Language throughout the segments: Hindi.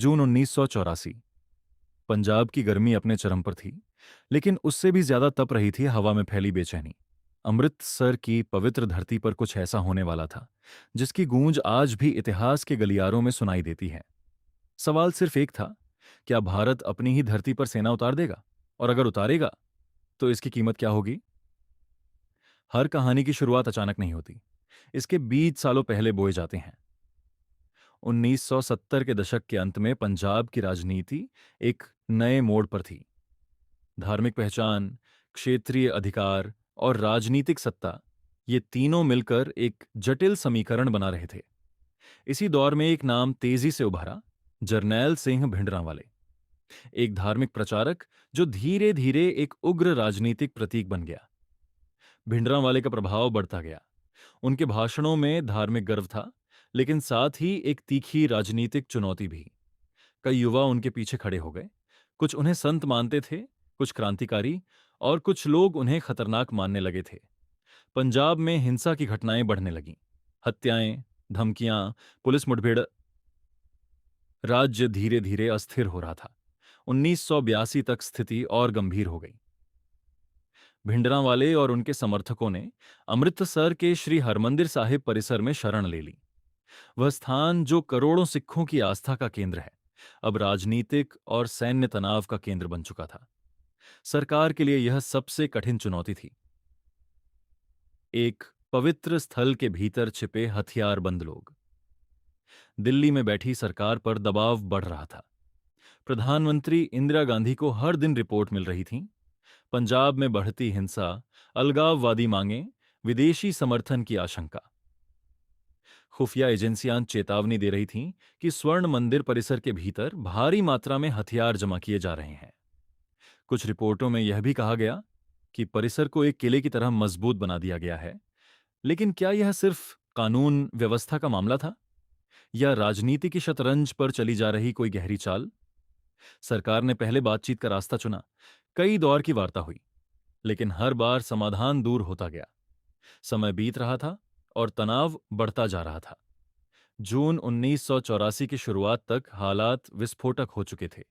जून 1984। पंजाब की गर्मी अपने चरम पर थी, लेकिन उससे भी ज्यादा तप रही थी हवा में फैली बेचैनी। अमृतसर की पवित्र धरती पर कुछ ऐसा होने वाला था जिसकी गूंज आज भी इतिहास के गलियारों में सुनाई देती है। सवाल सिर्फ एक था, क्या भारत अपनी ही धरती पर सेना उतार देगा? और अगर उतारेगा तो इसकी कीमत क्या होगी? हर कहानी की शुरुआत अचानक नहीं होती, इसके बीज सालों पहले बोए जाते हैं। 1970 के दशक के अंत में पंजाब की राजनीति एक नए मोड़ पर थी। धार्मिक पहचान, क्षेत्रीय अधिकार और राजनीतिक सत्ता, ये तीनों मिलकर एक जटिल समीकरण बना रहे थे। इसी दौर में एक नाम तेजी से उभरा, जरनैल सिंह भिंडरांवाले। एक धार्मिक प्रचारक जो धीरे धीरे एक उग्र राजनीतिक प्रतीक बन गया। भिंडरांवाले का प्रभाव बढ़ता गया। उनके भाषणों में धार्मिक गर्व था, लेकिन साथ ही एक तीखी राजनीतिक चुनौती भी। कई युवा उनके पीछे खड़े हो गए। कुछ उन्हें संत मानते थे, कुछ क्रांतिकारी, और कुछ लोग उन्हें खतरनाक मानने लगे थे। पंजाब में हिंसा की घटनाएं बढ़ने लगीं। हत्याएं, धमकियां, पुलिस मुठभेड़। राज्य धीरे धीरे अस्थिर हो रहा था। 1982 तक स्थिति और गंभीर हो गई। भिंडरांवाले और उनके समर्थकों ने अमृतसर के श्री हरमंदिर साहिब परिसर में शरण ले ली। वह स्थान जो करोड़ों सिखों की आस्था का केंद्र है, अब राजनीतिक और सैन्य तनाव का केंद्र बन चुका था। सरकार के लिए यह सबसे कठिन चुनौती थी। एक पवित्र स्थल के भीतर छिपे हथियारबंद लोग। दिल्ली में बैठी सरकार पर दबाव बढ़ रहा था। प्रधानमंत्री इंदिरा गांधी को हर दिन रिपोर्ट मिल रही थी। पंजाब में बढ़ती हिंसा, अलगाववादी मांगे, विदेशी समर्थन की आशंका। खुफिया एजेंसियां चेतावनी दे रही थीं कि स्वर्ण मंदिर परिसर के भीतर भारी मात्रा में हथियार जमा किए जा रहे हैं। कुछ रिपोर्टों में यह भी कहा गया कि परिसर को एक किले की तरह मजबूत बना दिया गया है। लेकिन क्या यह सिर्फ कानून व्यवस्था का मामला था, या राजनीति की शतरंज पर चली जा रही कोई गहरी चाल? सरकार ने पहले बातचीत का रास्ता चुना। कई दौर की वार्ता हुई, लेकिन हर बार समाधान दूर होता गया। समय बीत रहा था और तनाव बढ़ता जा रहा था। जून 1984 की शुरुआत तक हालात विस्फोटक हो चुके थे।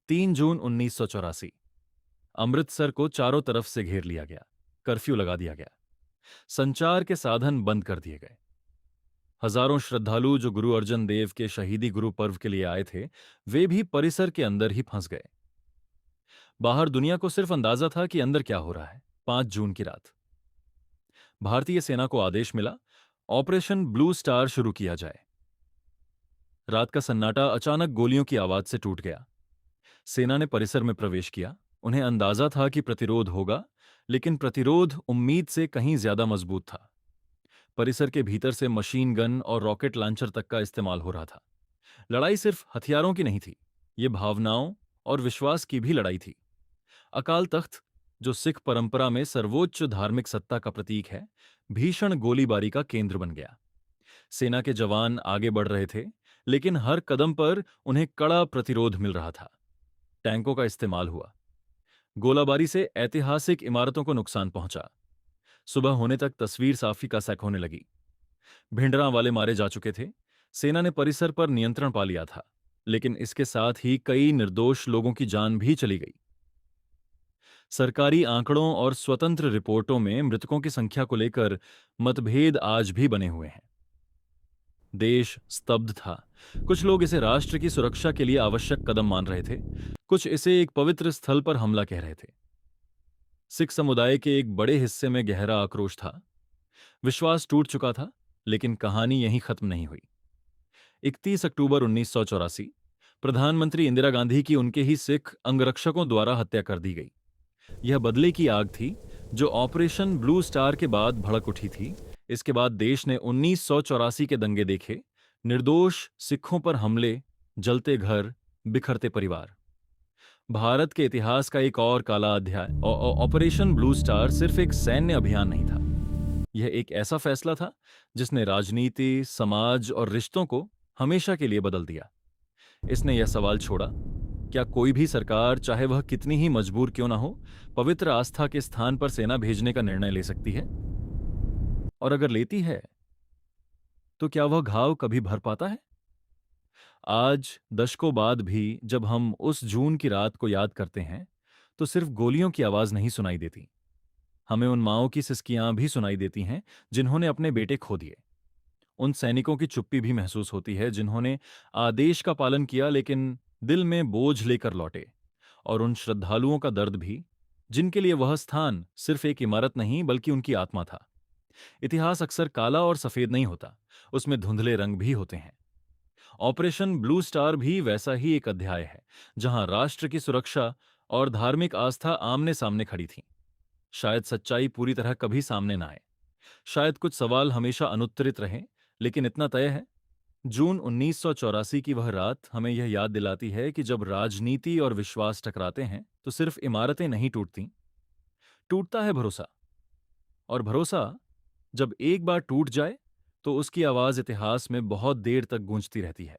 3 जून 1984, अमृतसर को चारों तरफ से घेर लिया गया। कर्फ्यू लगा दिया गया। संचार के साधन बंद कर दिए गए। हजारों श्रद्धालु जो गुरु अर्जन देव के शहीदी गुरु पर्व के लिए आए थे, वे भी परिसर के अंदर ही फंस गए। बाहर दुनिया को सिर्फ अंदाजा था कि अंदर क्या हो रहा है। 5 जून की रात भारतीय सेना को आदेश मिला, ऑपरेशन ब्लू स्टार शुरू किया जाए। रात का सन्नाटा अचानक गोलियों की आवाज से टूट गया। सेना ने परिसर में प्रवेश किया। उन्हें अंदाजा था कि प्रतिरोध होगा, लेकिन प्रतिरोध उम्मीद से कहीं ज्यादा मजबूत था। परिसर के भीतर से मशीन गन और रॉकेट लॉन्चर तक का इस्तेमाल हो रहा था। लड़ाई सिर्फ हथियारों की नहीं थी, ये भावनाओं और विश्वास की भी लड़ाई थी। अकाल तख्त, जो सिख परंपरा में सर्वोच्च धार्मिक सत्ता का प्रतीक है, भीषण गोलीबारी का केंद्र बन गया। सेना के जवान आगे बढ़ रहे थे, लेकिन हर कदम पर उन्हें कड़ा प्रतिरोध मिल रहा था। टैंकों का इस्तेमाल हुआ। गोलाबारी से ऐतिहासिक इमारतों को नुकसान पहुंचा। सुबह होने तक तस्वीर साफी का सैक होने लगी। भिंडरांवाले मारे जा चुके थे। सेना ने परिसर पर नियंत्रण पा लिया था, लेकिन इसके साथ ही कई निर्दोष लोगों की जान भी चली गई। सरकारी आंकड़ों और स्वतंत्र रिपोर्टों में मृतकों की संख्या को लेकर मतभेद आज भी बने हुए हैं। देश स्तब्ध था। कुछ लोग इसे राष्ट्र की सुरक्षा के लिए आवश्यक कदम मान रहे थे, कुछ इसे एक पवित्र स्थल पर हमला कह रहे थे। सिख समुदाय के एक बड़े हिस्से में गहरा आक्रोश था। विश्वास टूट चुका था, लेकिन कहानी यहीं खत्म नहीं हुई। 31 अक्टूबर 1984, प्रधानमंत्री इंदिरा गांधी की उनके ही सिख अंगरक्षकों द्वारा हत्या कर दी गई। यह बदले की आग थी, जो ऑपरेशन ब्लू स्टार के बाद भड़क उठी थी। इसके बाद देश ने 1984 के दंगे देखे। निर्दोष सिखों पर हमले, जलते घर, बिखरते परिवार। भारत के इतिहास का एक और काला अध्याय। ऑपरेशन ब्लू स्टार सिर्फ एक सैन्य अभियान नहीं था, यह एक ऐसा फैसला था जिसने राजनीति, समाज और रिश्तों को हमेशा के लिए बदल दिया। इसने यह सवाल छोड़ा, क्या कोई भी सरकार, चाहे वह कितनी ही मजबूर क्यों ना हो, पवित्र आस्था के स्थान पर सेना भेजने का निर्णय ले सकती है? और अगर लेती है, तो क्या वह घाव कभी भर पाता है? आज दशकों बाद भी जब हम उस जून की रात को याद करते हैं तो सिर्फ गोलियों की आवाज नहीं सुनाई देती, हमें उन माँओं की सिसकियां भी सुनाई देती हैं जिन्होंने अपने बेटे खो दिए। उन सैनिकों की चुप्पी भी महसूस होती है जिन्होंने आदेश का पालन किया लेकिन दिल में बोझ लेकर लौटे। और उन श्रद्धालुओं का दर्द भी जिनके लिए वह स्थान सिर्फ एक इमारत नहीं बल्कि उनकी आत्मा था। इतिहास अक्सर काला और सफेद नहीं होता, उसमें धुंधले रंग भी होते हैं। ऑपरेशन ब्लू स्टार भी वैसा ही एक अध्याय है जहां राष्ट्र की सुरक्षा और धार्मिक आस्था आमने सामने खड़ी थी। शायद सच्चाई पूरी तरह कभी सामने ना आए, शायद कुछ सवाल हमेशा अनुत्तरित रहें, लेकिन इतना तय है, जून 1984 की वह रात हमें यह याद दिलाती है कि जब राजनीति और विश्वास टकराते हैं तो सिर्फ इमारतें नहीं टूटती, टूटता है भरोसा। और भरोसा जब एक बार टूट जाए तो उसकी आवाज इतिहास में बहुत देर तक गूंजती रहती है।